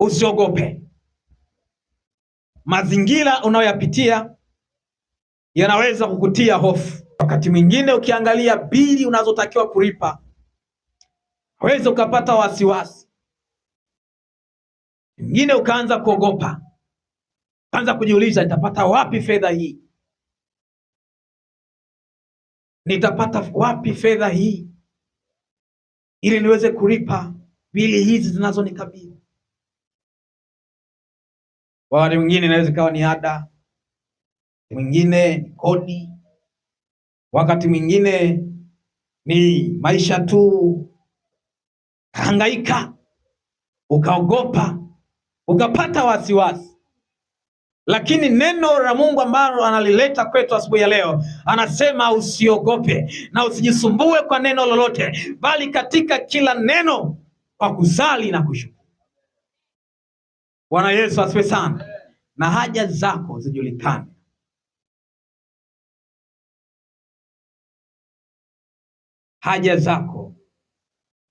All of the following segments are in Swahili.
Usiogope. Mazingira unayoyapitia yanaweza kukutia hofu. Wakati mwingine ukiangalia bili unazotakiwa kulipa, waweza ukapata wasiwasi. Mwingine ukaanza kuogopa, ukaanza kujiuliza, nitapata wapi fedha hii? Nitapata wapi fedha hii ili niweze kulipa bili hizi zinazonikabili? Wakati mwingine inaweza ikawa ni ada, mwingine ni kodi, wakati mwingine ni maisha tu. Kahangaika, ukaogopa, ukapata wasiwasi. Lakini neno la Mungu ambalo analileta kwetu asubuhi ya leo, anasema usiogope na usijisumbue kwa neno lolote, bali katika kila neno kwa kusali na kushukuru. Bwana Yesu asifiwe sana. Na haja zako zijulikane. Haja zako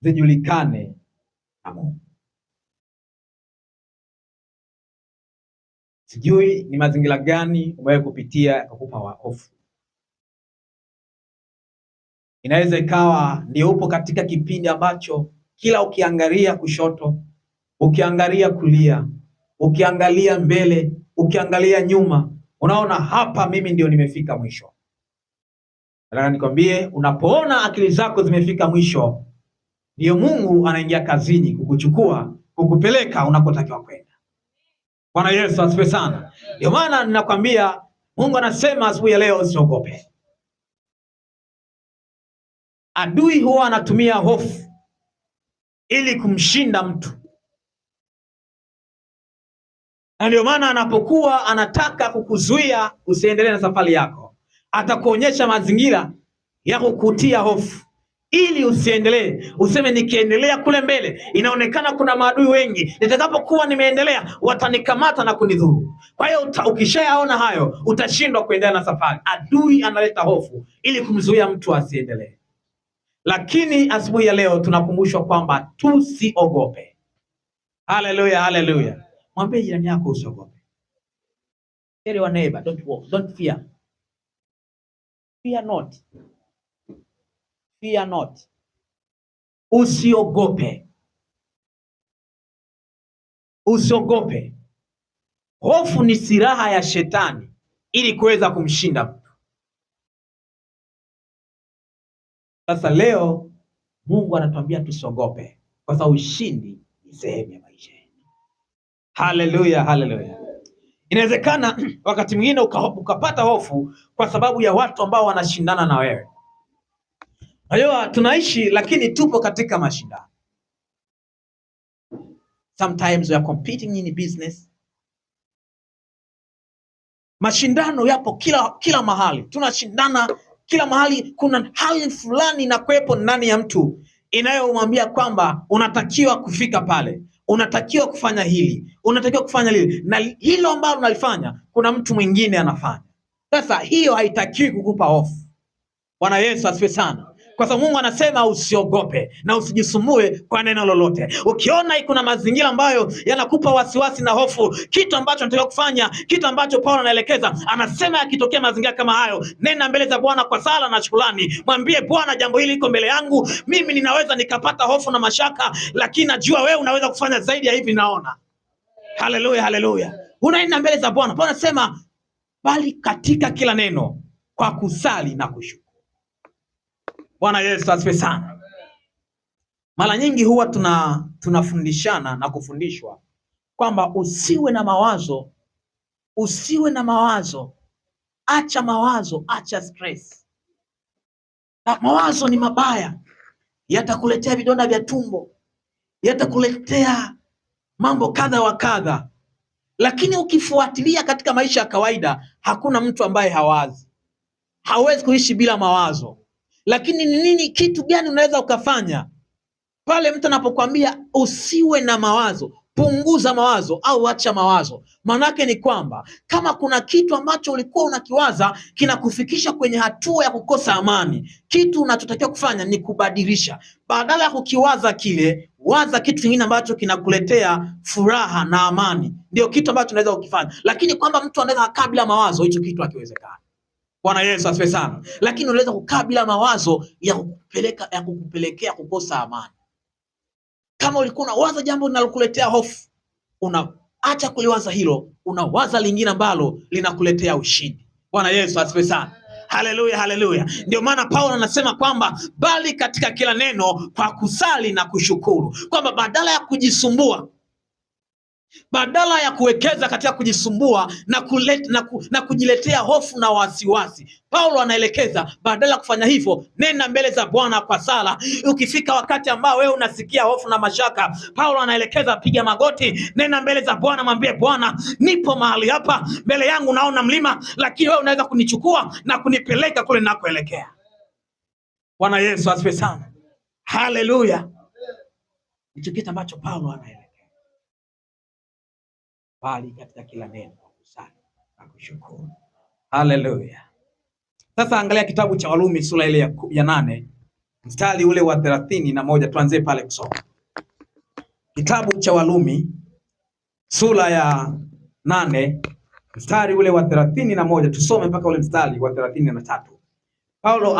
zijulikane na Mungu. Sijui ni mazingira gani umewahi kupitia yakakupa hofu. Inaweza ikawa ndio upo katika kipindi ambacho kila ukiangalia kushoto, ukiangalia kulia, ukiangalia mbele, ukiangalia nyuma, unaona hapa mimi ndio nimefika mwisho. Nataka nikwambie, unapoona akili zako zimefika mwisho, ndio Mungu anaingia kazini kukuchukua, kukupeleka unakotakiwa kwenda. Bwana Yesu asifiwe sana. Ndio maana ninakwambia, Mungu anasema asubuhi ya leo usiogope. Adui huwa anatumia hofu ili kumshinda mtu. Na ndio maana anapokuwa anataka kukuzuia usiendelee na safari yako, atakuonyesha mazingira ya kukutia hofu ili usiendelee. Useme nikiendelea kule mbele inaonekana kuna maadui wengi, nitakapokuwa nimeendelea watanikamata na kunidhuru. Kwa hiyo ukishayaona hayo utashindwa kuendelea na safari. Adui analeta hofu ili kumzuia mtu asiendelee. Lakini asubuhi ya leo tunakumbushwa kwamba tusiogope. Haleluya, haleluya. Mwambie jirani yako usiogope. Tell your neighbor, don't fear. Fear not. Fear not. Usiogope. Usiogope. Hofu ni silaha ya shetani ili kuweza kumshinda mtu. Sasa leo Mungu anatuambia tusiogope, kwa sababu ushindi ni sehemu ya maisha. Haleluya, haleluya. Inawezekana wakati mwingine ukapata hofu kwa sababu ya watu ambao wanashindana na wewe. Unajua tunaishi lakini tupo katika mashindano. Sometimes we are competing in business. Mashindano yapo kila mahali. Tunashindana kila mahali. Kuna hali fulani na kuwepo ndani ya mtu inayomwambia kwamba unatakiwa kufika pale, unatakiwa kufanya hili, unatakiwa kufanya lile, na hilo ambalo unalifanya kuna mtu mwingine anafanya. Sasa hiyo haitakiwi kukupa hofu. Bwana Yesu asifiwe sana. Kwa sababu Mungu anasema usiogope na usijisumbue kwa neno lolote. Ukiona kuna mazingira ambayo yanakupa wasiwasi na hofu, kitu ambacho unataka kufanya, kitu ambacho Paulo anaelekeza, anasema yakitokea mazingira kama hayo, nenda mbele za Bwana kwa sala na shukrani. Mwambie Bwana, jambo hili liko mbele yangu, mimi ninaweza nikapata hofu na mashaka, lakini najua wewe unaweza kufanya zaidi ya hivi naona. Haleluya, haleluya. Unaenda mbele za Bwana. Paulo anasema bali katika kila neno kwa kusali na kushukuru. Bwana Yesu asifiwe sana. Mara nyingi huwa tunafundishana na kufundishwa kwamba usiwe na mawazo, acha mawazo, acha stress. Na mawazo ni mabaya, yatakuletea vidonda vya tumbo, yatakuletea mambo kadha wa kadha. Lakini ukifuatilia katika maisha ya kawaida, hakuna mtu ambaye hawazi. Hawezi kuishi bila mawazo. Lakini ni nini, kitu gani unaweza ukafanya pale mtu anapokuambia usiwe na mawazo, punguza mawazo au acha mawazo? Manake ni kwamba kama kuna kitu ambacho ulikuwa unakiwaza kinakufikisha kwenye hatua ya kukosa amani, kitu unachotakiwa kufanya ni kubadilisha. Badala ya kukiwaza kile, waza kitu kingine ambacho kinakuletea furaha na amani. Ndio kitu ambacho unaweza kukifanya, lakini kwamba mtu anaweza kukaa bila mawazo, hicho kitu hakiwezekani. Bwana Yesu asifiwe sana. Lakini unaweza kukaa bila mawazo ya kukupelekea kukosa amani. Kama ulikuwa unawaza jambo linalokuletea hofu, unaacha kuliwaza hilo, unawaza lingine ambalo linakuletea ushindi. Bwana Yesu asifiwe sana. Haleluya, haleluya. Ndio maana Paulo anasema kwamba bali katika kila neno kwa kusali na kushukuru, kwamba badala ya kujisumbua, badala ya kuwekeza katika kujisumbua na kujiletea hofu na wasiwasi, Paulo anaelekeza badala ya kufanya hivyo, nenda mbele za Bwana kwa sala. Ukifika wakati ambao wewe unasikia hofu na mashaka, Paulo anaelekeza piga magoti, nenda mbele za Bwana, mwambie Bwana, nipo mahali hapa, mbele yangu naona mlima, lakini wewe unaweza kunichukua na kunipeleka kule ninakoelekea. Bwana Yesu asifiwe sana. Haleluya. Hicho kitu ambacho Paulo anaelekeza, bali katika kila neno kusali na kushukuru. Haleluya. Sasa angalia kitabu cha Warumi sura ile ya 8 mstari ule wa 31, tuanze pale kusoma. Kitabu cha Warumi sura ya 8 mstari ule wa 31, tusome mpaka ule mstari wa 33. Paulo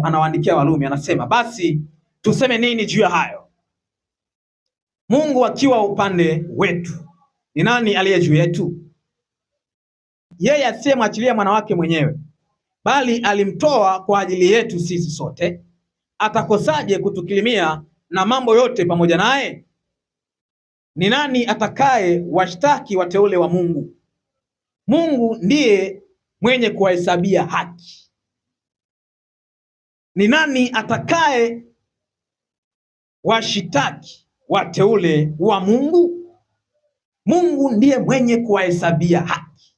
anawaandikia Warumi, anasema basi tuseme nini juu ya hayo? Mungu akiwa upande wetu, ni nani aliye juu yetu? Yeye asiyemwachilia mwana wake mwenyewe, bali alimtoa kwa ajili yetu sisi sote, atakosaje kutukirimia na mambo yote pamoja naye? Ni nani atakaye washtaki wateule wa Mungu? Mungu ndiye mwenye kuwahesabia haki. Ni nani atakaye washitaki wateule wa Mungu? Mungu ndiye mwenye kuwahesabia haki.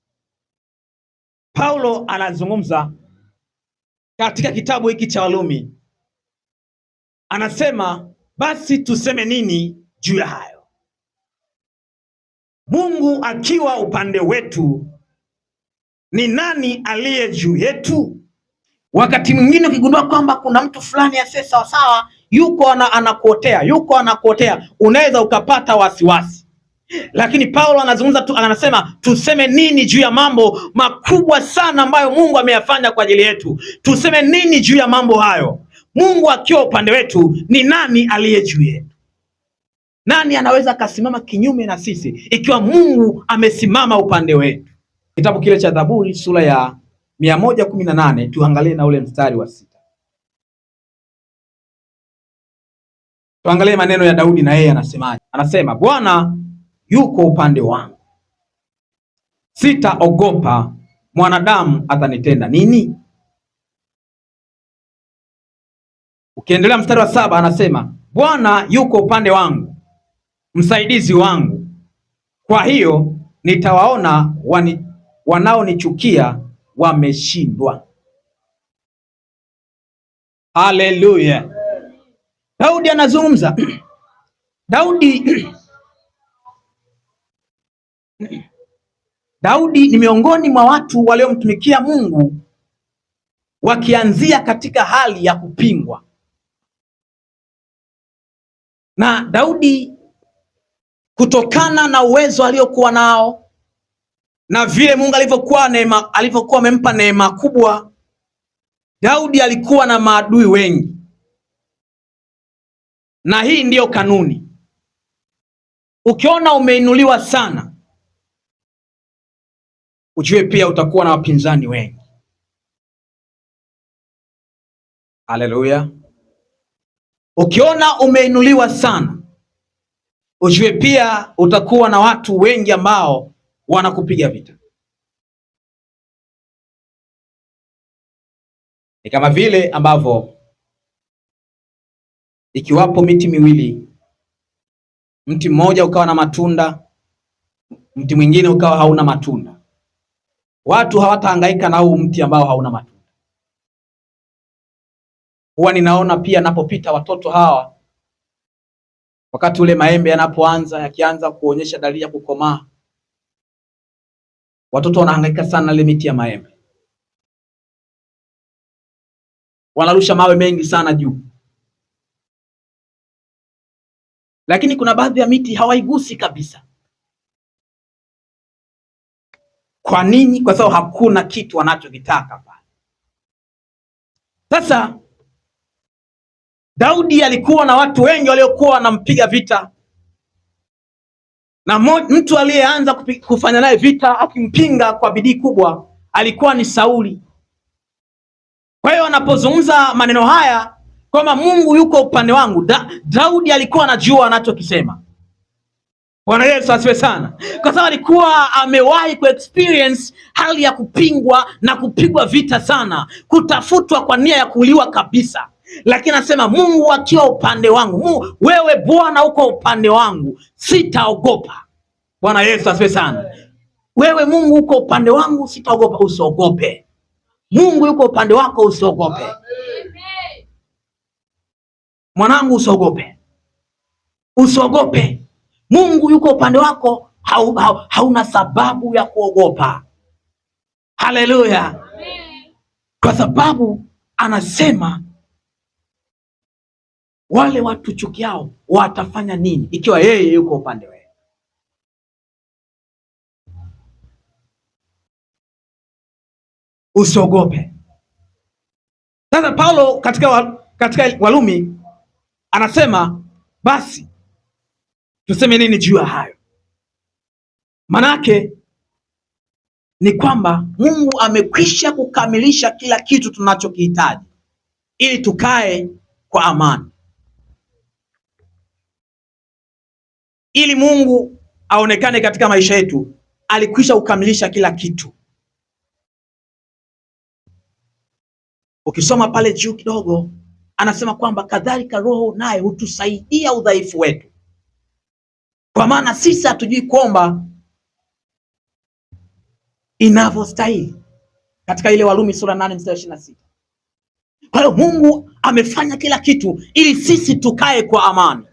Paulo anazungumza katika kitabu hiki cha Warumi, anasema basi tuseme nini juu ya hayo? Mungu akiwa upande wetu, ni nani aliye juu yetu? Wakati mwingine ukigundua kwamba kuna mtu fulani asiye sawasawa, yuko anakuotea, unaweza ukapata wasiwasi. Lakini Paulo anazungumza tu, anasema tuseme nini juu ya mambo makubwa sana ambayo Mungu ameyafanya kwa ajili yetu. Tuseme nini juu ya mambo hayo? Mungu akiwa upande wetu, ni nani aliye juu yetu? Nani anaweza akasimama kinyume na sisi ikiwa Mungu amesimama upande wetu? Kitabu kile cha Zaburi sura ya 118, tuangalie na ule mstari wa 6. Tuangalie maneno ya Daudi, na yeye anasemaje? Anasema Bwana yuko upande wangu, sitaogopa, mwanadamu atanitenda nini? Ukiendelea mstari wa 7 anasema Bwana yuko upande wangu, msaidizi wangu, kwa hiyo nitawaona wanaonichukia wameshindwa. Haleluya. Daudi anazungumza. Daudi ni miongoni mwa watu waliomtumikia Mungu wakianzia katika hali ya kupingwa. Na Daudi, kutokana na uwezo aliokuwa nao na vile Mungu alivyokuwa amempa neema kubwa, Daudi alikuwa na maadui wengi. Na hii ndiyo kanuni. Ukiona umeinuliwa sana, ujue pia utakuwa na wapinzani wengi. Haleluya. Ukiona umeinuliwa sana, ujue pia utakuwa na watu wengi ambao wanakupiga vita. Ni kama vile ambavyo ikiwapo miti miwili, mti mmoja ukawa na matunda, mti mwingine ukawa hauna matunda, watu hawatahangaika na huu mti ambao hauna matunda. Huwa ninaona pia napopita watoto hawa, wakati ule maembe yakianza kuonyesha dalili ya kukomaa, watoto wanahangaika sana ile miti ya maembe, wanarusha mawe mengi sana juu. lakini kuna baadhi ya miti hawaigusi kabisa. Kwa nini? Kwa sababu hakuna kitu wanachokitaka pale. Sasa Daudi alikuwa na watu wengi waliokuwa wanampiga vita, na mtu aliyeanza kufanya naye vita akimpinga kwa bidii kubwa alikuwa ni Sauli. Kwa hiyo anapozungumza maneno haya kwamba Mungu yuko upande wangu, Daudi alikuwa anajua anachokisema. Bwana Yesu asifiwe sana, kwa sababu alikuwa amewahi experience hali ya kupingwa na kupigwa vita sana, kutafutwa kwa nia ya kuuliwa kabisa, lakini anasema Mungu akiwa upande wangu, wewe Bwana uko upande wangu, sitaogopa. Bwana Yesu asifiwe sana. Wewe Mungu uko upande wangu, sitaogopa. Usiogope, Mungu yuko upande wako, usiogope. Mwanangu, usiogope, usiogope. Mungu yuko upande wako, hauna sababu ya kuogopa. Haleluya! Kwa sababu anasema wale watu chukiao watafanya nini ikiwa yeye yuko upande wewe? Usiogope. Sasa Paulo katika Walumi anasema basi tuseme nini juu ya hayo? Manake ni kwamba Mungu amekwisha kukamilisha kila kitu tunachokihitaji ili tukae kwa amani. Ili Mungu aonekane katika maisha yetu, alikwisha kukamilisha kila kitu. Ukisoma pale juu kidogo, anasema kwamba kadhalika Roho naye hutusaidia udhaifu wetu, kwa maana sisi hatujui kuomba inavyostahili, katika ile Warumi sura 8 mstari 26. Kwa hiyo Mungu amefanya kila kitu ili sisi tukae kwa amani.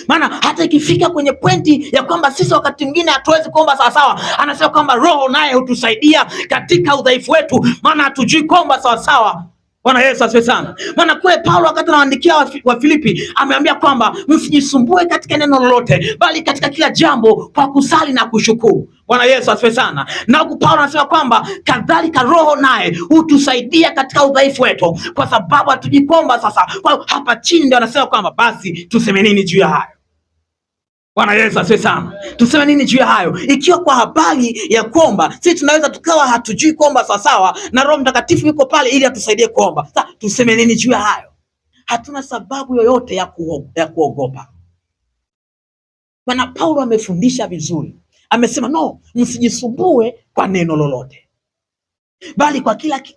Maana hata ikifika kwenye pointi ya kwamba sisi wakati mwingine hatuwezi kuomba sawasawa, anasema kwamba Roho naye hutusaidia katika udhaifu wetu, maana hatujui kuomba sawasawa. Bwana Yesu asifiwe sana. Maana kule Paulo wakati anaandikia wa Filipi ameambia kwamba msijisumbue katika neno lolote, bali katika kila jambo kwa kusali na kushukuru. Bwana Yesu asifiwe sana. Na huku Paulo anasema kwamba kadhalika Roho naye hutusaidia katika udhaifu wetu, kwa sababu hatujui kuomba sasa. Kwa hapa chini ndio anasema kwamba basi tuseme nini juu ya hayo? Bwana Yesu asifiwe sana. Tuseme nini juu ya hayo? Ikiwa kwa habari ya kuomba, sisi tunaweza tukawa hatujui kuomba sawasawa, na Roho Mtakatifu yuko pale ili atusaidie kuomba. Sasa tuseme nini juu ya hayo? Hatuna sababu yoyote ya kuogopa. Maana Paulo amefundisha vizuri. Amesema no, msijisumbue kwa neno lolote, bali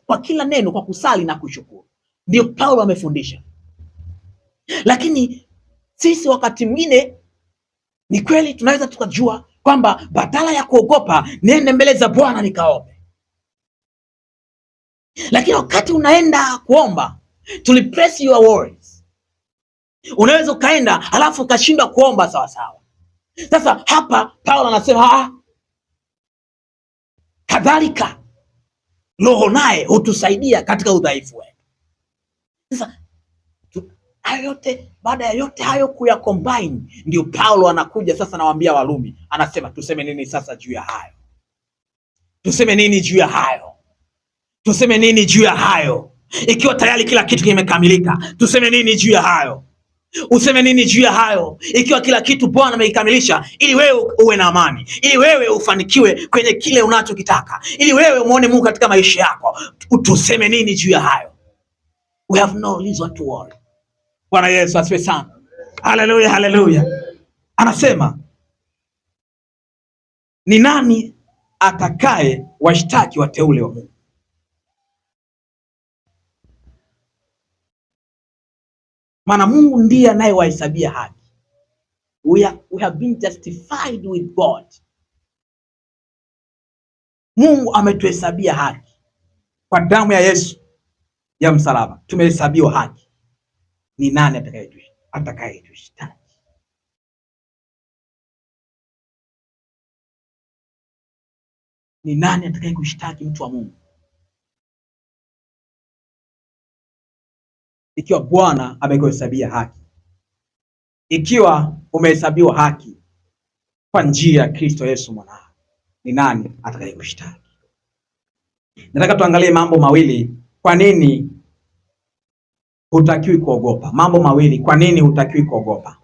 kwa kila neno kwa kusali na kushukuru. Ndio Paulo amefundisha. Lakini sisi wakati mwingine ni kweli tunaweza tukajua kwamba badala ya kuogopa niende mbele za Bwana nikaombe. Lakini wakati unaenda kuomba, to replace your worries, unaweza ukaenda halafu ukashindwa kuomba sawa sawa. Sasa hapa Paulo anasema kadhalika Roho naye hutusaidia katika udhaifu wetu. Sasa baada ya yote hayo kuya combine, ndio Paulo anakuja sasa nawaambia Warumi, anasema tuseme nini sasa juu ya hayo? Tuseme nini juu ya hayo? Tuseme nini juu ya hayo? Ikiwa tayari kila kitu kimekamilika, tuseme nini juu ya hayo? Useme nini juu ya hayo ikiwa kila kitu Bwana ameikamilisha, ili wewe uwe na amani, ili wewe ufanikiwe kwenye kile unachokitaka, ili wewe umuone Mungu katika maisha yako. Tuseme nini juu ya hayo? We have no reason to worry. Bwana Yesu asifiwe sana. Haleluya, haleluya. Anasema ni nani atakaye washtaki wateule wa Mungu? Maana Mungu ndiye anayewahesabia haki. We have been justified with God. Mungu ametuhesabia haki kwa damu ya Yesu ya msalaba, tumehesabiwa haki. Ni nani atakayetushtaki? Ni nani atakayekushtaki mtu wa Mungu ikiwa Bwana amekuhesabia haki? ikiwa umehesabiwa haki kwa njia ya Kristo Yesu mwanawe, ni nani atakayekushtaki? Nataka tuangalie mambo mawili, kwa nini hutakiwi kuogopa. Mambo mawili, kwa nini hutakiwi kuogopa.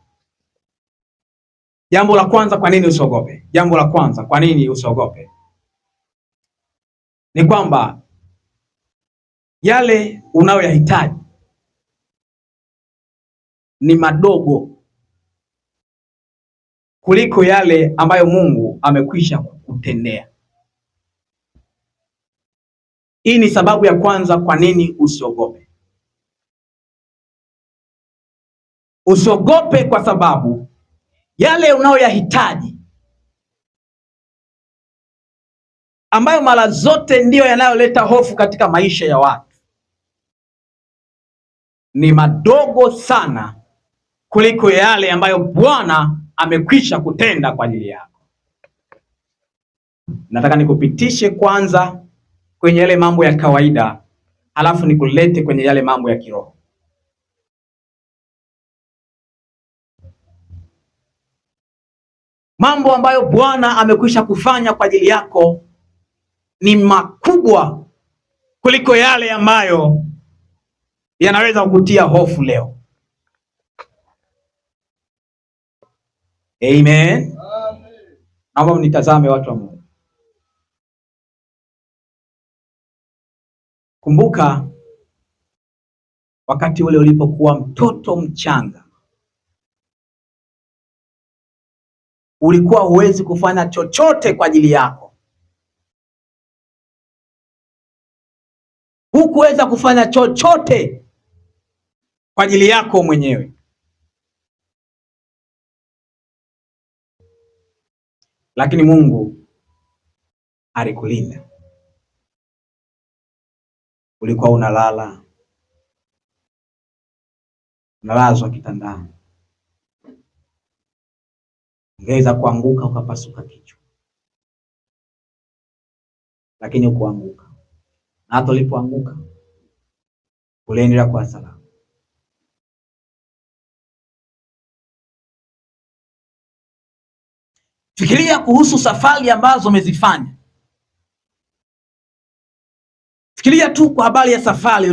Jambo la kwanza, kwa nini usiogope? Jambo la kwanza, kwa nini usiogope, ni kwamba yale unayoyahitaji ni madogo kuliko yale ambayo Mungu amekwisha kukutendea. Hii ni sababu ya kwanza kwa nini usiogope. Usiogope kwa sababu yale unayoyahitaji ambayo mara zote ndiyo yanayoleta hofu katika maisha ya watu ni madogo sana kuliko yale ambayo Bwana amekwisha kutenda kwa ajili yako. Nataka nikupitishe kwanza kwenye yale mambo ya kawaida, halafu nikulete kwenye yale mambo ya kiroho. Mambo ambayo Bwana amekwisha kufanya kwa ajili yako ni makubwa kuliko yale ambayo yanaweza kukutia hofu leo. Amen. Naomba mnitazame watu wa Mungu. Kumbuka wakati ule ulipokuwa mtoto mchanga, ulikuwa huwezi kufanya chochote kwa ajili yako. Hukuweza kufanya chochote kwa ajili yako mwenyewe, lakini Mungu alikulinda. Ulikuwa unalazwa kitandani, ungeweza kuanguka ukapasuka kichwa, lakini ukuanguka, na hata ulipoanguka uliendelea kwa salama. Fikiria kuhusu safari ambazo umezifanya. Fikiria tu kwa habari ya safari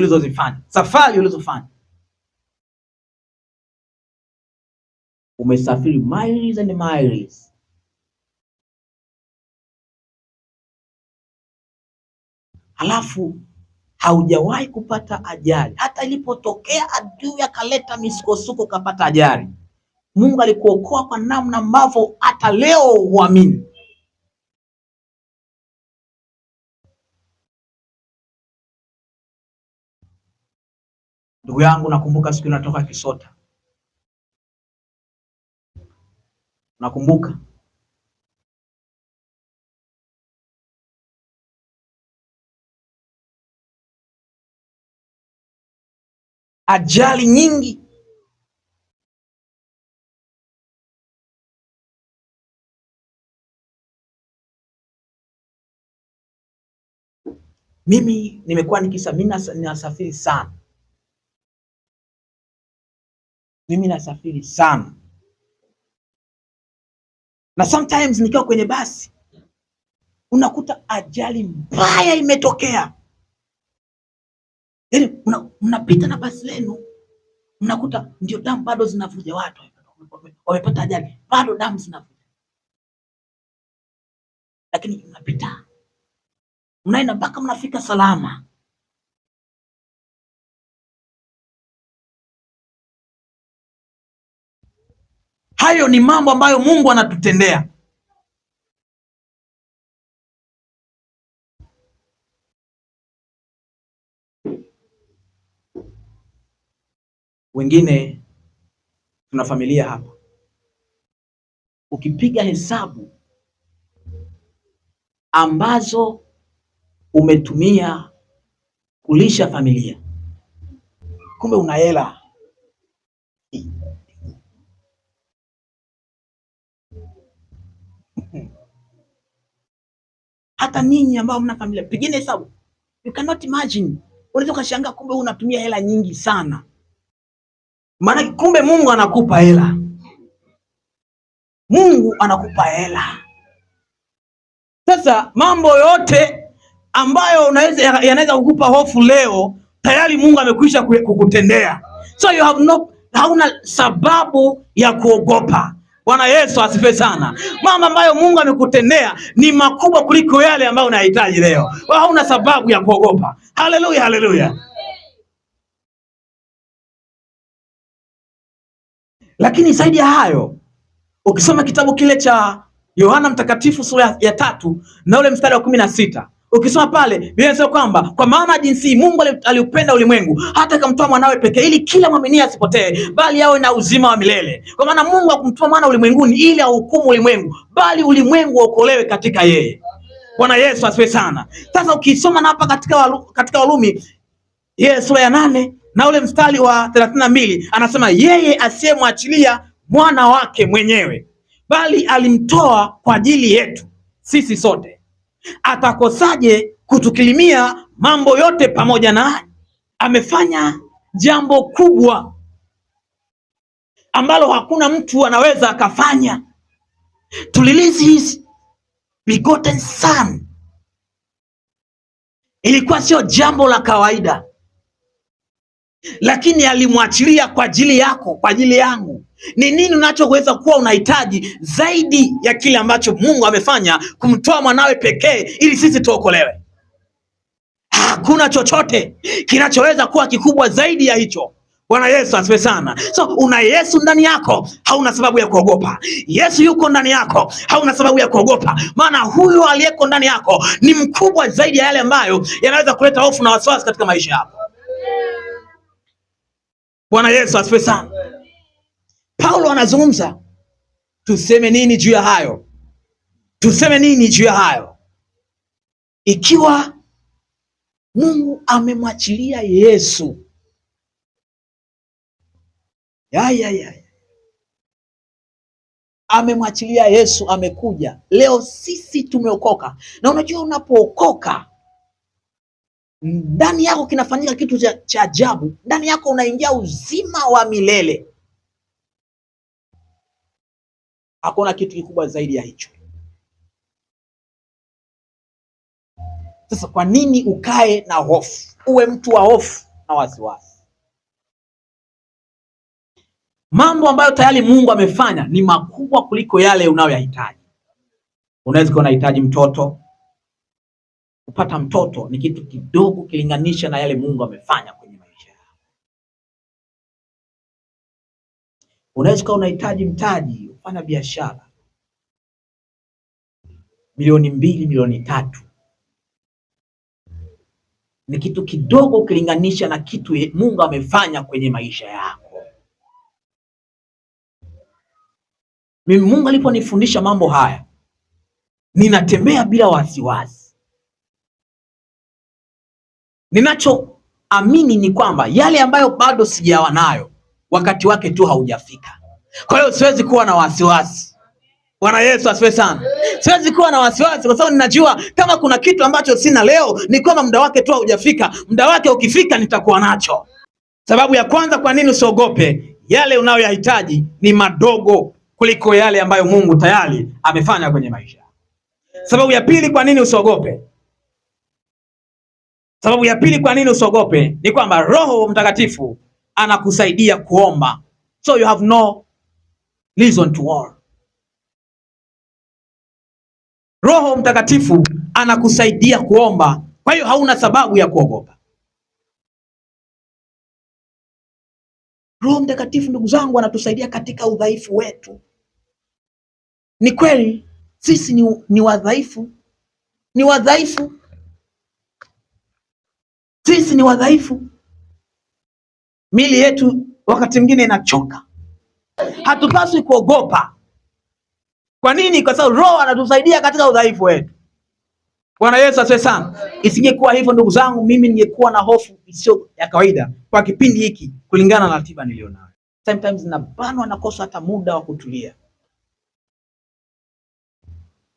ulizofanya. Umesafiri miles and miles, halafu haujawahi kupata ajali. Hata ilipotokea adui akaleta misukosuko ukapata ajali, Mungu alikuokoa kwa namna ambavyo hata leo huamini. Ndugu yangu, nakumbuka siku natoka Kisota. Nakumbuka ajali nyingi. Mimi nimekuwa ninasafiri sana. Na sometimes nikiwa kwenye basi unakuta ajali mbaya imetokea. Yaani mnapita na basi lenu, mnakuta ndio damu bado zinavuja, watu wamepata ajali, bado damu zinavuja, lakini mnapita, mnaenda mpaka mnafika salama. Hayo ni mambo ambayo Mungu anatutendea. Wengine tuna familia hapa, ukipiga hesabu ambazo umetumia kulisha familia, kumbe una hela. Hata ninyi ambao mna familia, pigeni hesabu. You cannot imagine. Unaweza kushangaa kumbe unatumia hela nyingi sana. Maana kumbe Mungu anakupa hela. Mungu anakupa hela. Sasa mambo yote ambayo yanaweza kukupa hofu leo, tayari Mungu amekwisha kukutendea. So you have hauna sababu ya kuogopa. Bwana Yesu asifiwe sana. Mambo ambayo Mungu amekutendea ni makubwa kuliko yale ambayo unahitaji leo. Wewe hauna sababu ya kuogopa. Haleluya, haleluya. Lakini zaidi ya hayo, ukisoma kitabu kile cha Yohana Mtakatifu sura ya 3 na ule mstari wa 16, ukisoma pale Biblia inasema kwamba kwa maana jinsi Mungu aliupenda ulimwengu hata akamtoa mwanawe pekee, ili kila mwamini asipotee bali awe na uzima wa milele. Kwa maana Mungu hakumtoa mwana ulimwenguni ili ahukumu ulimwengu, bali ulimwengu uokolewe katika yeye. Bwana Yesu asifiwe sana. Sasa ukisoma na hapa katika Warumi sura ya 8 na ule mstari wa 32, anasema yeye asiyemwachilia mwana wake mwenyewe bali alimtoa kwa ajili yetu sisi sote, atakosaje kutukirimia mambo yote pamoja naye? Amefanya jambo kubwa ambalo hakuna mtu anaweza akafanya. To release his begotten son ilikuwa sio jambo la kawaida, lakini alimwachilia kwa ajili yako, kwa ajili yangu. Ni nini unachoweza kuwa unahitaji zaidi ya kile ambacho Mungu amefanya kumtoa mwanawe pekee ili sisi tuokolewe? Hakuna chochote kinachoweza kuwa kikubwa zaidi ya hicho. Bwana Yesu asifiwe sana. So una Yesu ndani yako, hauna sababu ya kuogopa. Yesu yuko ndani yako, hauna sababu ya kuogopa, maana huyo aliyeko ndani yako ni mkubwa zaidi ya yale ambayo yanaweza kuleta hofu na wasiwasi katika maisha yako. Bwana Yesu asifiwe sana. Paulo anazungumza, tuseme nini juu ya hayo? Tuseme nini juu ya hayo? Ikiwa Mungu amemwachilia Yesu, amemwachilia Yesu, amekuja. Leo sisi tumeokoka, na unajua unapookoka ndani yako kinafanyika kitu cha ajabu. Ndani yako unaingia uzima wa milele. Hakuna kitu kikubwa zaidi ya hicho. Sasa kwa nini ukae na hofu, uwe mtu wa hofu na wasiwasi? Mambo ambayo tayari Mungu amefanya ni makubwa kuliko yale unayoyahitaji. Unaweza kuwa unahitaji mtoto. Kupata mtoto ni kitu kidogo kilinganisha na yale Mungu amefanya kwenye maisha yako. Unaweza kuwa unahitaji mtaji, ufanya biashara, milioni 2, milioni 3. Ni kitu kidogo kilinganisha na kitu Mungu amefanya kwenye maisha yako. Mimi Mungu aliponifundisha mambo haya, ninatembea bila wasiwasi. Ninachoamini ni kwamba yale ambayo bado sijawa nayo, wakati wake tu haujafika. Kwa hiyo siwezi kuwa na wasiwasi. Bwana Yesu asifiwe sana. Siwezi kuwa na wasiwasi kwa sababu ninajua kama kuna kitu ambacho sina leo, ni kwamba muda wake tu haujafika. Muda wake ukifika nitakuwa nacho. Sababu ya kwanza kwa nini usiogope, yale unayoyahitaji ni madogo kuliko yale ambayo Mungu tayari amefanya kwenye maisha. Sababu ya pili kwa nini usiogope, sababu ya pili kwa nini usiogope ni kwamba Roho Mtakatifu anakusaidia kuomba. So you have no reason to worry. Roho Mtakatifu anakusaidia kuomba, kwa hiyo hauna sababu ya kuogopa. Roho Mtakatifu, ndugu zangu, anatusaidia katika udhaifu wetu. Ni kweli sisi ni wadhaifu, ni wadhaifu. Sisi ni wadhaifu. Mili yetu wakati mwingine inachoka. Hatupaswi kuogopa. Kwa nini? Kwa sababu Roho anatusaidia katika udhaifu wetu. Bwana Yesu asifiwe sana. Isingekuwa hivyo, ndugu zangu, mimi ningekuwa na hofu isiyo ya kawaida kwa kipindi hiki kulingana na ratiba nilionayo. Sometimes nabanwa, nakosa hata muda wa kutulia.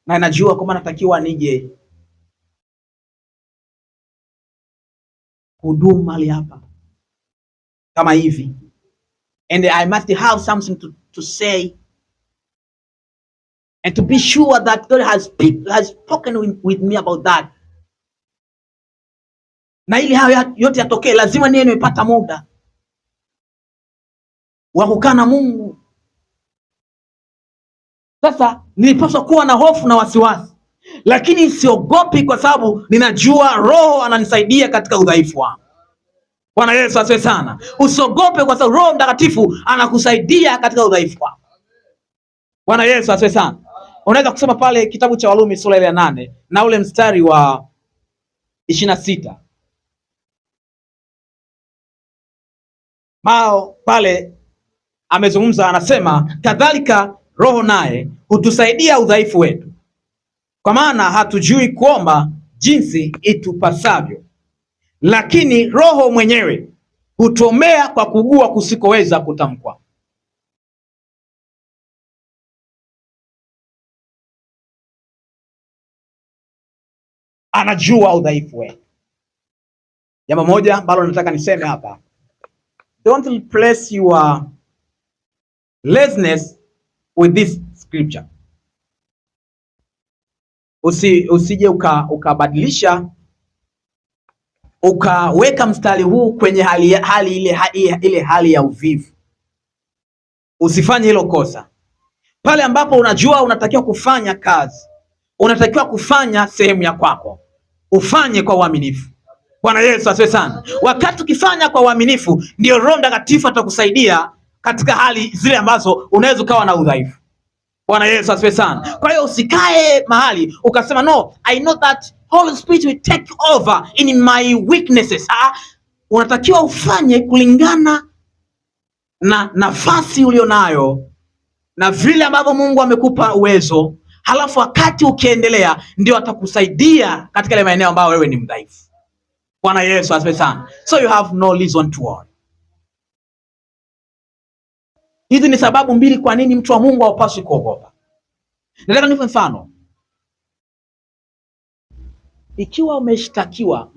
Na najua kama natakiwa nije hudumu mahali hapa kama hivi, and I must have something to say and to be sure that God has spoken with me about that. Na ili hayo yote yatokee, lazima niwe nimepata muda wa kukaa na Mungu. Sasa nilipaswa kuwa na hofu na wasiwasi, lakini siogopi kwa sababu ninajua Roho ananisaidia katika udhaifu wangu. Bwana Yesu asifiwe sana. Usiogope kwa sababu Roho Mtakatifu anakusaidia katika udhaifu wako. Bwana Yesu asifiwe sana. Unaweza kusoma pale kitabu cha Warumi sura ya 8 na ule mstari wa 26. Mao pale amezungumza, anasema kadhalika Roho naye hutusaidia udhaifu wetu, kwa maana hatujui kuomba jinsi itupasavyo, lakini Roho mwenyewe hutuombea kwa kuugua kusikoweza kutamkwa. Anajua udhaifu wetu. Jambo moja ambalo nataka niseme hapa, don't replace your laziness with this scripture. Usije ukabadilisha ukaweka mstari huu kwenye ile hali ya uvivu. Usifanye hilo kosa. Pale ambapo unajua unatakiwa kufanya kazi, unatakiwa kufanya sehemu ya kwako, ufanye kwa uaminifu. Bwana Yesu asifiwe sana. Wakati ukifanya kwa uaminifu, ndio Roho Mtakatifu atakusaidia katika hali zile ambazo unaweza ukawa na udhaifu. Bwana Yesu asifiwe sana. Kwa hiyo usikae mahali ukasema no, I know that Holy Spirit will take over in my weaknesses. Unatakiwa ufanye kulingana na nafasi ulionayo na vile ambavyo Mungu amekupa uwezo, halafu wakati ukiendelea ndio atakusaidia katika ile maeneo ambayo wewe ni mdhaifu. Bwana Yesu asifiwe sana. So you have no reason to worry. Hizi ni sababu mbili kwa nini mtu wa Mungu hapaswi kuogopa. Nataka nipe mfano. Ikiwa umeshtakiwa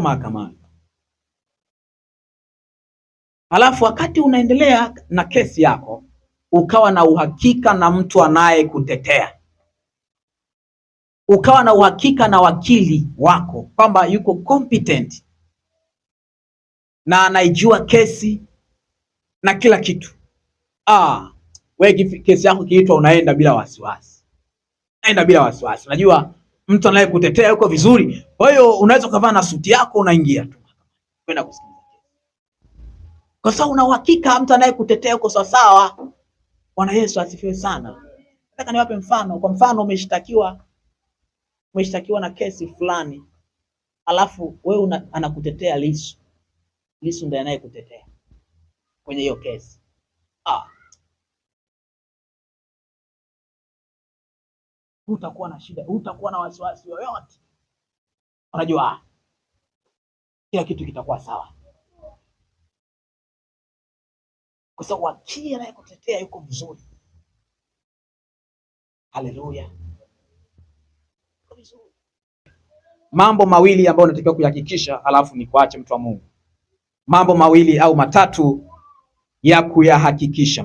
mahakamani, halafu wakati unaendelea na kesi yako ukawa na uhakika na mtu anayekutetea, ukawa na uhakika na wakili wako kwamba yuko competent na anaijua kesi na kila kitu, wewe kesi yako kiitwa, unaenda bila wasiwasi. Unajua mtu anayekutetea yuko vizuri, kwa hiyo unaweza kuvaa na suti yako unaingia tu kwenda kusikiliza kesi, kwa sababu una uhakika mtu anayekutetea yuko sawa sawa. Bwana Yesu asifiwe sana. Nataka niwape mfano. Kwa mfano, umeshtakiwa na kesi fulani, alafu wewe anakutetea Lissu ndiye anayekutetea kwenye hiyo kesi. Hutakuwa na shida, hutakuwa na wasiwasi yoyote. Unajua kila kitu kitakuwa sawa, kwa sababu wakili anayekutetea yuko vizuri. Haleluya. Mambo mawili ambayo unatakiwa kuyahakikisha, alafu ni kuache mtu wa Mungu. Mambo mawili au matatu ya kuyahakikisha.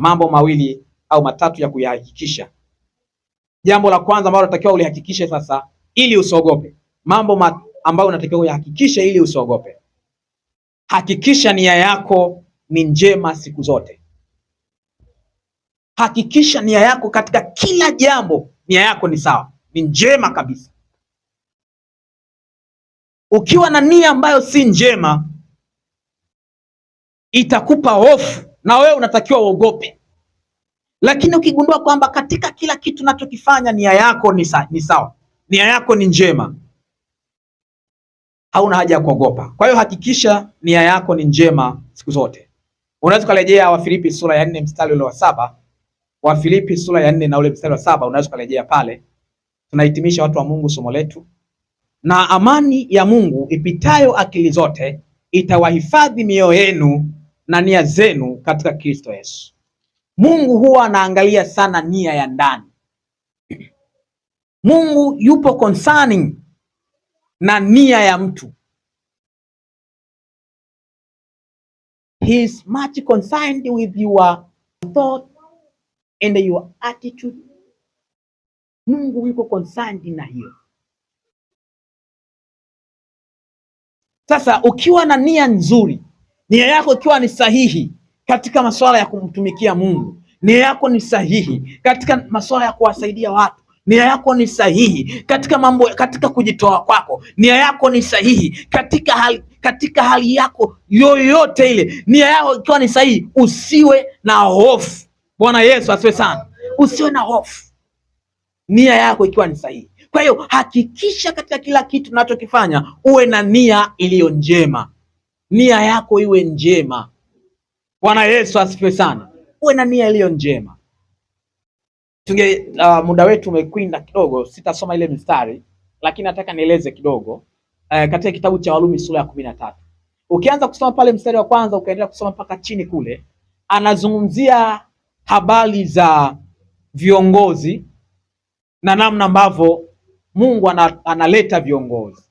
Jambo la kwanza ambalo unatakiwa ulihakikishe sasa ili usiogope. Mambo ambayo unatakiwa uyahakikishe ili usiogope. Hakikisha nia yako ni njema siku zote. Hakikisha nia yako katika kila jambo, nia yako ni sawa, ni njema kabisa. Ukiwa na nia ambayo si njema, itakupa hofu na wewe unatakiwa uogope. Lakini ukigundua kwamba katika kila kitu unachokifanya nia yako ni sawa, nia yako ni njema, hauna haja ya kuogopa. Kwa hiyo hakikisha nia yako ni njema siku zote. Unaweza kurejea Wafilipi sura ya 4 mstari ule wa 7. Wafilipi sura ya 4 na ule mstari wa 7, unaweza kurejea pale. Tunahitimisha watu wa Mungu somo letu. Na amani ya Mungu ipitayo akili zote itawahifadhi mioyo yenu na nia zenu katika Kristo Yesu. Mungu huwa anaangalia sana nia ya ndani. Mungu yupo concerning na nia ya mtu. He is much concerned with your thought and your attitude. Mungu yuko concerned na hiyo. Sasa ukiwa na nia nzuri, nia yako ikiwa ni sahihi katika masuala ya kumtumikia Mungu, nia yako ni sahihi katika masuala ya kuwasaidia watu, nia yako ni sahihi katika mambo, katika kujitoa kwako, nia yako ni sahihi katika hali yako yoyote ile, nia yako ikiwa ni sahihi, usiwe na hofu. Bwana Yesu asifiwe sana. Usiwe na hofu, nia yako ikiwa ni sahihi. Kwa hiyo hakikisha katika kila kitu unachokifanya uwe na nia iliyo njema, nia yako iwe njema. Bwana Yesu asifiwe sana. Uwe na nia iliyo njema. Muda wetu umekwenda kidogo, sitasoma ile mstari, lakini nataka nieleze kidogo katika kitabu cha Warumi sura ya 13. Ukianza kusoma pale mstari wa kwanza ukaendelea kusoma mpaka chini kule, anazungumzia habari za viongozi na namna ambavyo Mungu analeta viongozi,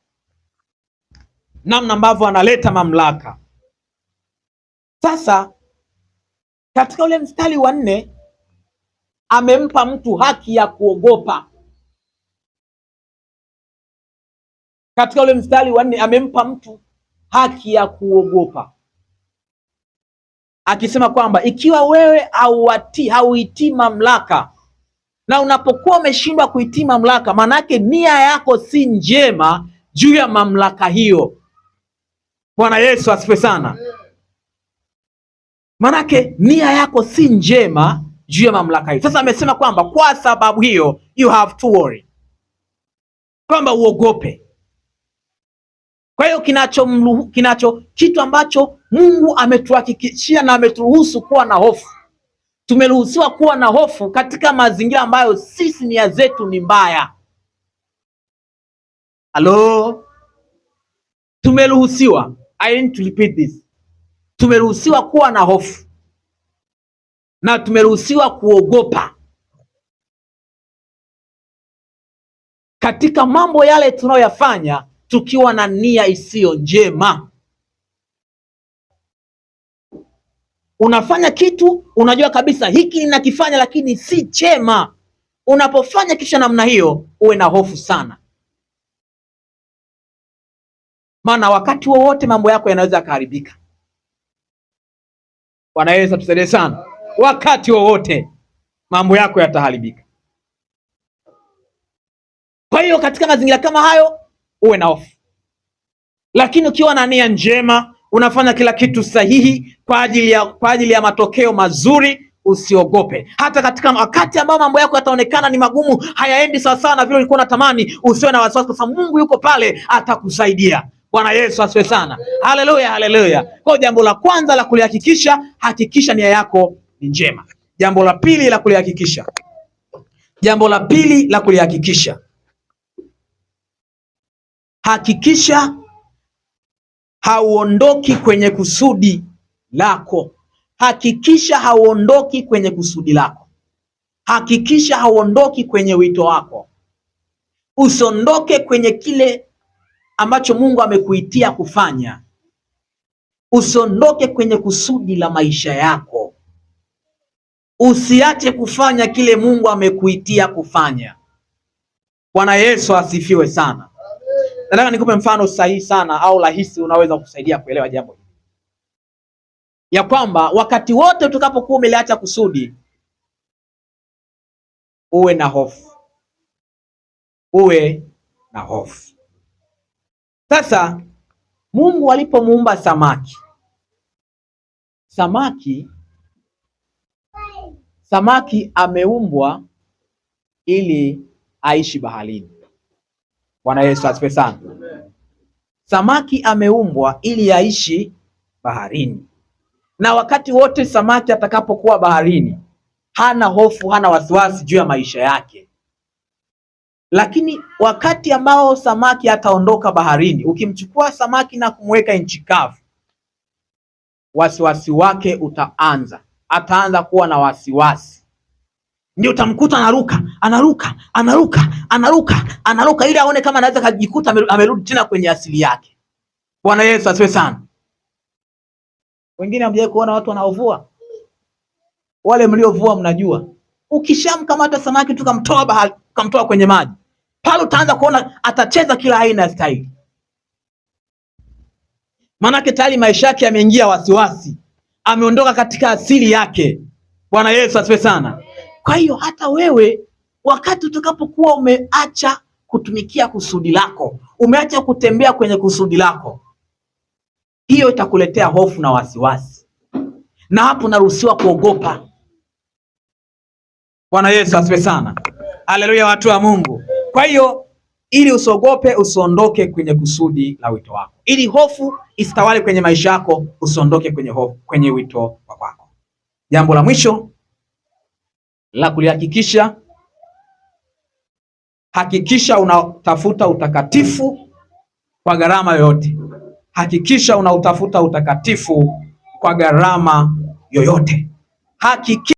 namna ambavyo analeta mamlaka. Sasa katika ule mstari wa 4 amempa mtu haki ya kuogopa. Katika ule mstari wa 4 amempa mtu haki ya kuogopa, akisema kwamba ikiwa wewe hauitii mamlaka, na unapokuwa umeshindwa kuitii mamlaka, manake nia yako si njema juu ya mamlaka hiyo. Bwana Yesu asifiwe sana. Manake nia yako si njema juu ya mamlaka hiyo. Sasa amesema kwamba kwa sababu hiyo you have to worry, kwamba uogope. Kwa hiyo kitu ambacho Mungu ametuhakikishia na ameturuhusu kuwa na hofu. Tumeruhusiwa kuwa na hofu katika mazingira ambayo sisi nia zetu ni mbaya. Halo? Tumeruhusiwa, I need to repeat this. Tumeruhusiwa kuwa na hofu na tumeruhusiwa kuogopa katika mambo yale tunayoyafanya tukiwa na nia isiyo njema. Unafanya kitu unajua kabisa hiki ninakifanya lakini si chema. Unapofanya kisha namna hiyo, uwe na hofu sana, maana wakati wowote mambo yako yanaweza yakaharibika. Bwana Yesu atusaidie sana. Wakati wowote mambo yako yataharibika. Kwa hiyo katika mazingira kama hayo uwe na hofu, lakini ukiwa na nia njema, unafanya kila kitu sahihi kwa ajili ya matokeo mazuri, usiogope. Hata katika wakati ambao mambo yako yataonekana ni magumu, hayaendi sawa sawa na vile ulikuwa unatamani, usiwe na wasiwasi, kwa sababu Mungu yuko pale, atakusaidia. Bwana Yesu asifiwe sana. Haleluya, haleluya. Kwa jambo la kwanza la kulihakikisha, hakikisha nia yako ni njema. Jambo la pili la kulihakikisha, hakikisha hauondoki kwenye kusudi lako. Hakikisha hauondoki kwenye kusudi lako. Hakikisha hauondoki kwenye wito wako. Usiondoke kwenye kile ambacho Mungu amekuitia kufanya. Usiondoke kwenye kusudi la maisha yako. Usiache kufanya kile Mungu amekuitia kufanya. Bwana Yesu asifiwe sana. Nataka nikupe mfano sahihi sana au rahisi unaweza kusaidia kuelewa jambo hili, ya kwamba wakati wote utakapokuwa umeliacha kusudi, uwe na hofu. Uwe na hofu. Sasa Mungu alipomuumba samaki ameumbwa ili aishi baharini. Bwana Yesu asifiwe sana. Samaki ameumbwa ili aishi baharini, na wakati wote samaki atakapokuwa baharini hana hofu, hana wasiwasi juu ya maisha yake. Lakini wakati ambao samaki ataondoka baharini, ukimchukua samaki na kumweka nchi kavu, wasiwasi wake ataanza kuwa na wasiwasi. Ndio utamkuta anaruka ili aone kama anaweza kujikuta amerudi tena kwenye asili yake. Bwana Yesu asifiwe sana. Wengine hamjawahi kuona watu wanaovua? Wale mliovua mnajua ukishamkamata samaki tukamtoa bahari, tukamtoa kwenye maji, pale utaanza kuona atacheza kila aina ya staili, maanake tayari maisha yake yameingia wasiwasi, ameondoka katika asili yake. Bwana Yesu asifiwe sana. Kwa hiyo hata wewe wakati utakapokuwa umeacha kutumikia kusudi lako, umeacha kutembea kwenye kusudi lako, hiyo itakuletea hofu na wasiwasi, na hapo unaruhusiwa kuogopa. Bwana Yesu asifiwe sana. Haleluya, watu wa Mungu. Kwa hiyo ili usiogope, usiondoke kwenye kusudi la wito wako, ili hofu isitawale kwenye maisha yako, usiondoke kwenye wito wako. Jambo la mwisho la kulihakikisha, hakikisha unatafuta utakatifu kwa gharama yoyote. Hakikisha unautafuta utakatifu kwa gharama yoyote. Hakikisha